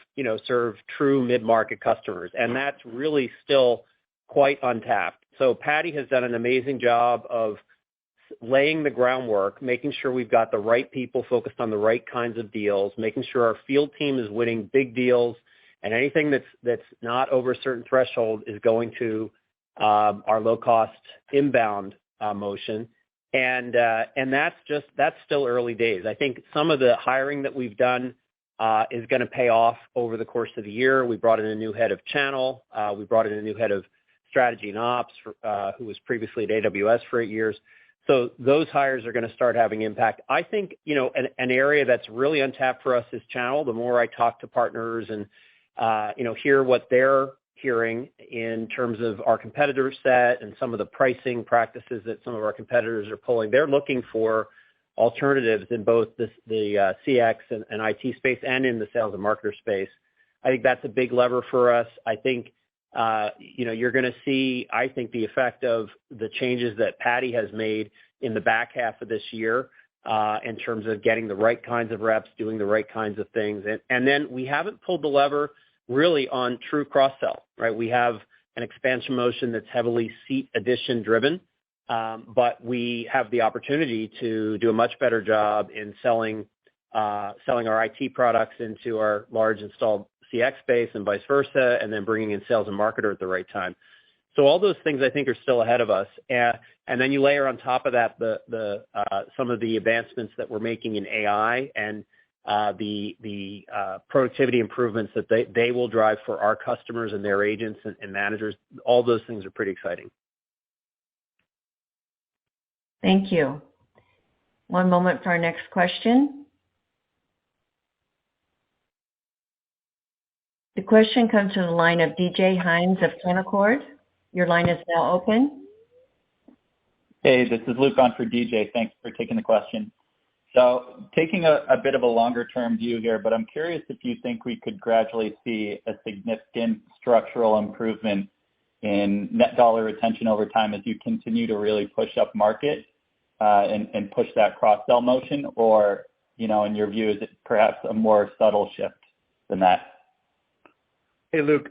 true mid-market customers. And that's really still quite untapped. So Patty has done an amazing job of laying the groundwork, making sure we've got the right people focused on the right kinds of deals, making sure our field team is winning big deals, and anything that's not over a certain threshold is going to our low-cost inbound motion. And that's still early days. I think some of the hiring that we've done is going to pay off over the course of the year. We brought in a new head of channel. We brought in a new head of strategy and ops who was previously at AWS for 8 years. So those hires are going to start having impact. I think, an area that's really untapped for us is channel. The more I talk to partners and, hear what they're hearing in terms of our competitor set and some of the pricing practices that some of our competitors are pulling, they're looking for alternatives in both the CX and IT space and in the sales and marketer space. I think that's a big lever for us. I think, you're going to see, I think, the effect of the changes that Patty has made in the back half of this year in terms of getting the right kinds of reps, doing the right kinds of things. And then we haven't pulled the lever really on true cross-sell, right? We have an expansion motion that's heavily seat addition driven, but we have the opportunity to do a much better job in selling our IT products into our large installed CX base and vice versa, and then bringing in sales and marketer at the right time. So all those things I think are still ahead of us. And then you layer on top of that some of the advancements that we're making in AI and the productivity improvements that they will drive for our customers and their agents and managers. All those things are pretty exciting. Thank you. One moment for our next question. The question comes from the line of DJ Hynes of Canaccord. Your line is now open. Hey, this is Luke on for DJ. Thanks for taking the question. So taking a bit of a longer term view here, but I'm curious if you think we could gradually see a significant structural improvement in net dollar retention over time as you continue to really push up market and push that cross-sell motion, or, you know, in your view, is it perhaps a more subtle shift than that? Hey, Luke.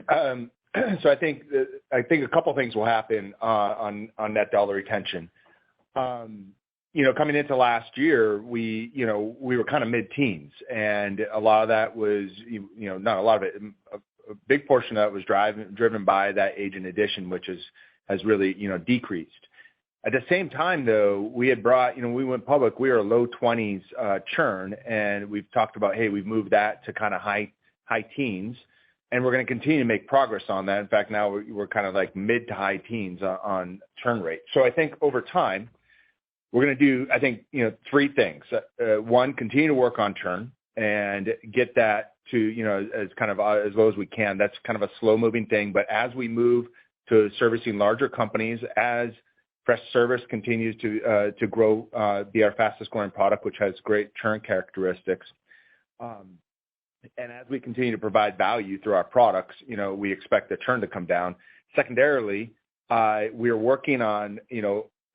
So I think a couple things will happen on net dollar retention. You know, coming into last year, we were kind of mid-teens, and a lot of that was, not a lot of it, a big portion of that was driven by that agent addition, which has really, decreased. At the same time, though, we had brought, we went public, we were a low 20s churn, and we've talked about, hey, we've moved that to kind of high teens. And we're going to continue to make progress on that. In fact, now we're kind of like mid to high teens on churn rate. So I think over time, we're going to do, three things. One, continue to work on churn and get that to, as kind of as low as we can. That's kind of a slow moving thing. But as we move to servicing larger companies, as Freshservice continues to grow, be our fastest growing product, which has great churn characteristics. And as we continue to provide value through our products, we expect the churn to come down. Secondarily, we're working on,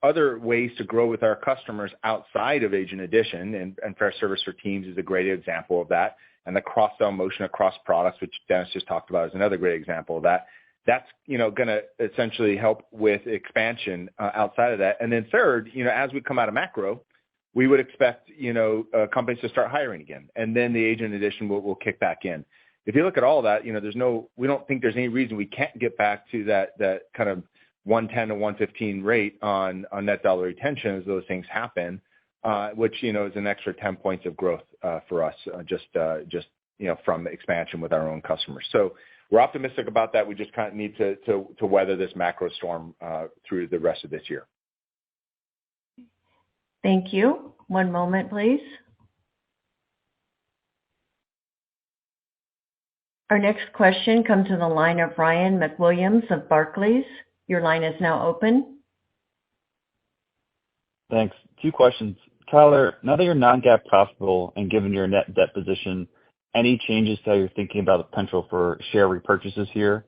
other ways to grow with our customers outside of agent addition, and Freshservice for Teams is a great example of that. And the cross-sell motion across products, which Dennis just talked about, is another great example of that. That's, going to essentially help with expansion outside of that. And then third, as we come out of macro, we would expect, companies to start hiring again, and then the agent addition will kick back in. If you look at all that, we don't think there's any reason we can't get back to that kind of 110 to 115 rate on net dollar retention as those things happen, which, is an extra 10 points of growth for us, just from expansion with our own customers. So we're optimistic about that. We just kind of need to weather this macro storm through the rest of this year. Thank you. One moment, please. Our next question comes to the line of Ryan McWilliams of Barclays. Your line is now open. Thanks. Two questions. Tyler, now that you're non-GAAP profitable and given your net debt position, any changes to how you're thinking about the potential for share repurchases here?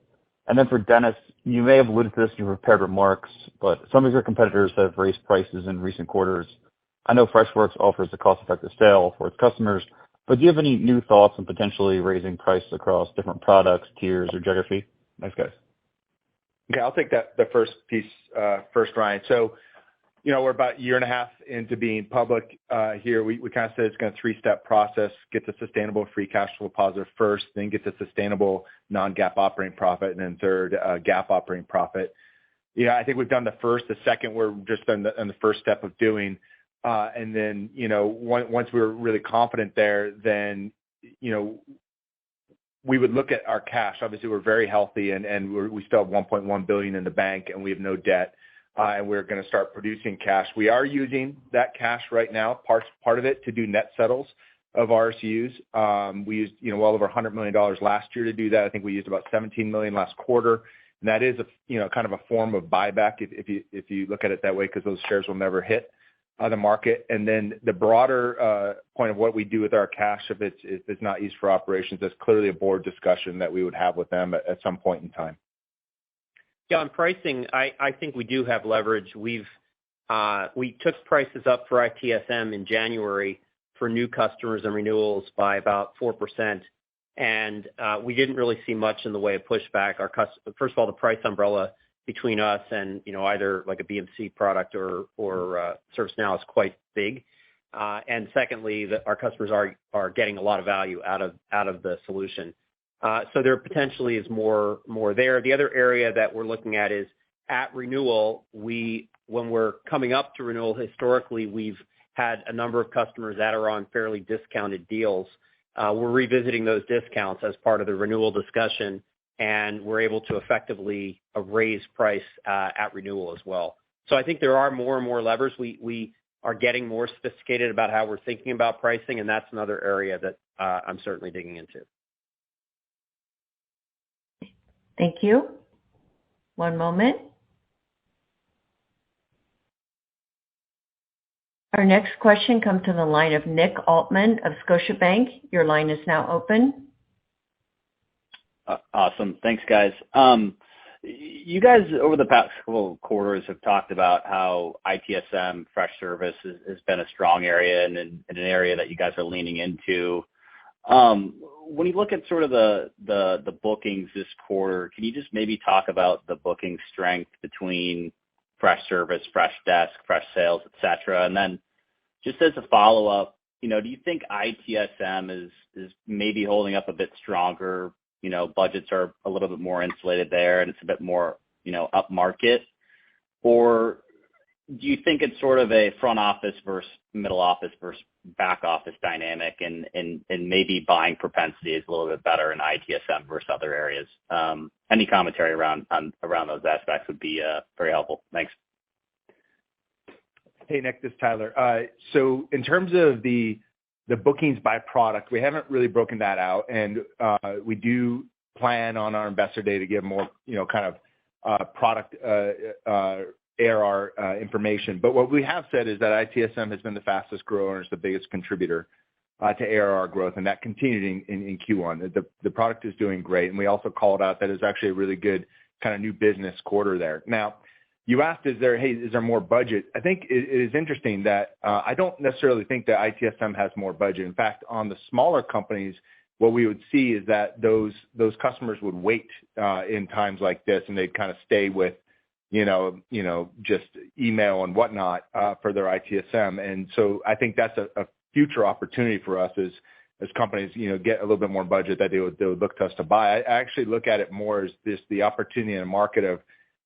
And then for Dennis, you may have alluded to this in your prepared remarks, but some of your competitors have raised prices in recent quarters. I know Freshworks offers a cost-effective sale for its customers, but do you have any new thoughts on potentially raising prices across different products, tiers, or geography? Thanks, guys. Okay, I'll take the first piece first, Ryan. So, we're about a year and a half into being public here. We kind of said it's going to three-step process: get to sustainable free cash flow positive first, then get to sustainable non-GAAP operating profit, and then third, GAAP operating profit. Yeah, I think we've done the first. The second, we're just on the first step of doing. And then, once we're really confident there, then, we would look at our cash. Obviously, we're very healthy, and we still have $1.1 billion in the bank, and we have no debt, and we're going to start producing cash. We are using that cash right now, part of it, to do net settles of RSUs. We used, well over $100 million last year to do that. I think we used about $17 million last quarter. And that is kind of a form of buyback if you look at it that way, because those shares will never hit the market. And then the broader point of what we do with our cash, if it's not used for operations, that's clearly a board discussion that we would have with them at some point in time. Yeah, on pricing, I think we do have leverage. We took prices up for ITSM in January for new customers and renewals by about 4%. and we didn't really see much in the way of pushback. First of all, the price umbrella between us and either like a BMC product or ServiceNow is quite big. And secondly, our customers are getting a lot of value out of the solution. So there potentially is more there. The other area that we're looking at is at renewal. When we're coming up to renewal, historically we've had a number of customers that are on fairly discounted deals. We're revisiting those discounts as part of the renewal discussion, and we're able to effectively raise price at renewal as well. So I think there are more and more levers. We are getting more sophisticated about how we're thinking about pricing, and that's another area that I'm certainly digging into. Thank you. One moment. Our next question comes to the line of Nick Altmann of Scotiabank. Your line is now open. Awesome. Thanks, guys. You guys, over the past couple of quarters, have talked about how ITSM Freshservice has been a strong area and an area that you guys are leaning into. When you look at sort of the bookings this quarter, can you just maybe talk about the booking strength between Freshservice, Freshdesk, Freshsales, et cetera? And then just as a follow-up, do you think ITSM is maybe holding up a bit stronger? Budgets are a little bit more insulated there and it's a bit more, upmarket? Or do you think it's sort of a front office versus middle office versus back office dynamic and maybe buying propensity is a little bit better in ITSM versus other areas? Any commentary around those aspects would be very helpful. Thanks. Hey, Nick, this is Tyler. So in terms of the bookings by product, we haven't really broken that out, and we do plan on our investor day to give more, kind of product ARR information. But what we have said is that ITSM has been the fastest grower and is the biggest contributor to ARR growth, and that continued in Q1. The product is doing great, and we also called out that it's actually a really good kind of new business quarter there. Now, you asked, is there more budget? I think it is interesting that I don't necessarily think that ITSM has more budget. In fact, on the smaller companies, what we would see is that those customers would wait in times like this, and they'd kind of stay with, just email and whatnot for their ITSM. And so I think that's a future opportunity for us as companies, get a little bit more budget that they would look to us to buy. I actually look at it more as the opportunity in the market of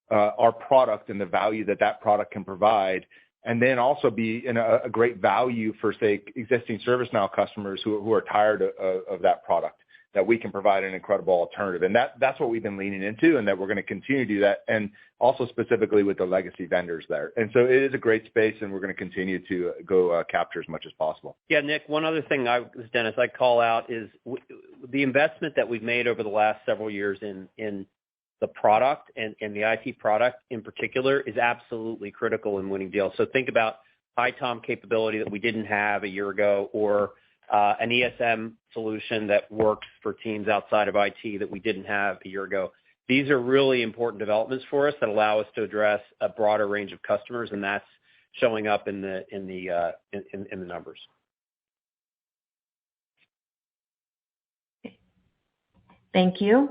our product and the value that product can provide, and then also be in a great value for, say, existing ServiceNow customers who are tired of that product, that we can provide an incredible alternative. And that's what we've been leaning into, and that we're going to continue to do that, and also specifically with the legacy vendors there. And so it is a great space, and we're going to continue to go capture as much as possible. Yeah, Nick, one other thing Dennis, I'd call out is the investment that we've made over the last several years in the product and the IT product in particular is absolutely critical in winning deals. So think about ITOM capability that we didn't have a year ago, or an ESM solution that works for teams outside of IT that we didn't have a year ago. These are really important developments for us that allow us to address a broader range of customers, and that's showing up in the numbers. Thank you.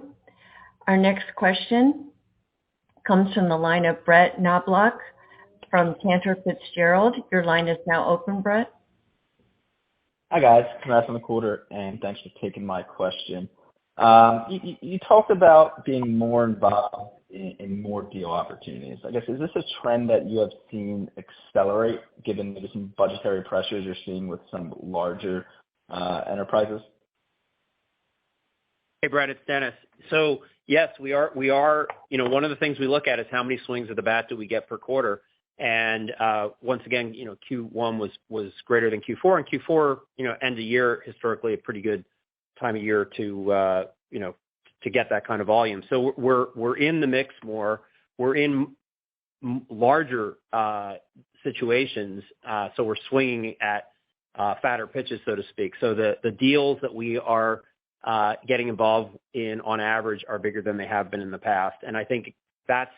Our next question comes from the line of Brett Knoblauch from Cantor Fitzgerald. Your line is now open, Brett. Hi, guys. Congrats on the quarter, and thanks for taking my question. You talked about being more involved in more deal opportunities. I guess, is this a trend that you have seen accelerate given maybe some budgetary pressures you're seeing with some larger enterprises? Hey, Brett, it's Dennis. So yes, we are, one of the things we look at is how many swings of the bat do we get per quarter. And once again, Q1 was greater than Q4, and Q4, end of year, historically a pretty good time of year to get that kind of volume. So we're in the mix more. We're in larger situations, so we're swinging at fatter pitches, so to speak. So the deals that we are getting involved in on average are bigger than they have been in the past. And I think that's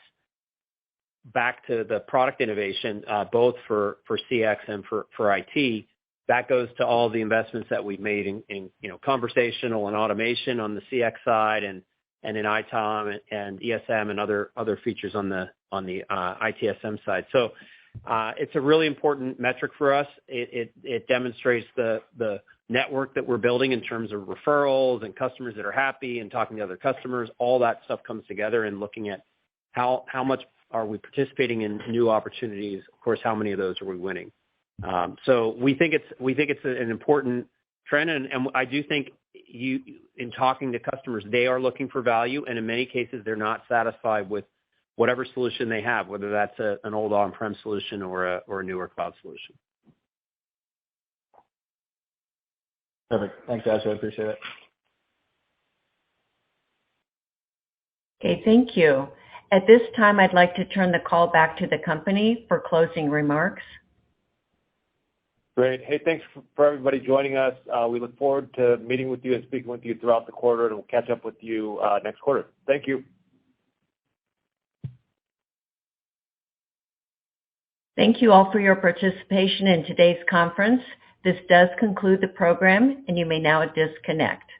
back to the product innovation, both for CX and for IT. That goes to all the investments that we've made in conversational and automation on the CX side and in ITOM and ESM and other features on the ITSM side. So it's a really important metric for us. It demonstrates the network that we're building in terms of referrals and customers that are happy and talking to other customers. All that stuff comes together and looking at how much are we participating in new opportunities. Of course, how many of those are we winning? So we think it's an important trend, and I do think in talking to customers, they are looking for value, and in many cases, they're not satisfied with whatever solution they have, whether that's an old on-prem solution or a newer cloud solution. Perfect. Thanks, guys. I appreciate it. Okay, thank you. At this time, I'd like to turn the call back to the company for closing remarks. Great. Hey, thanks for everybody joining us. We look forward to meeting with you and speaking with you throughout the quarter, and we'll catch up with you next quarter. Thank you. Thank you all for your participation in today's conference. This does conclude the program, and you may now disconnect.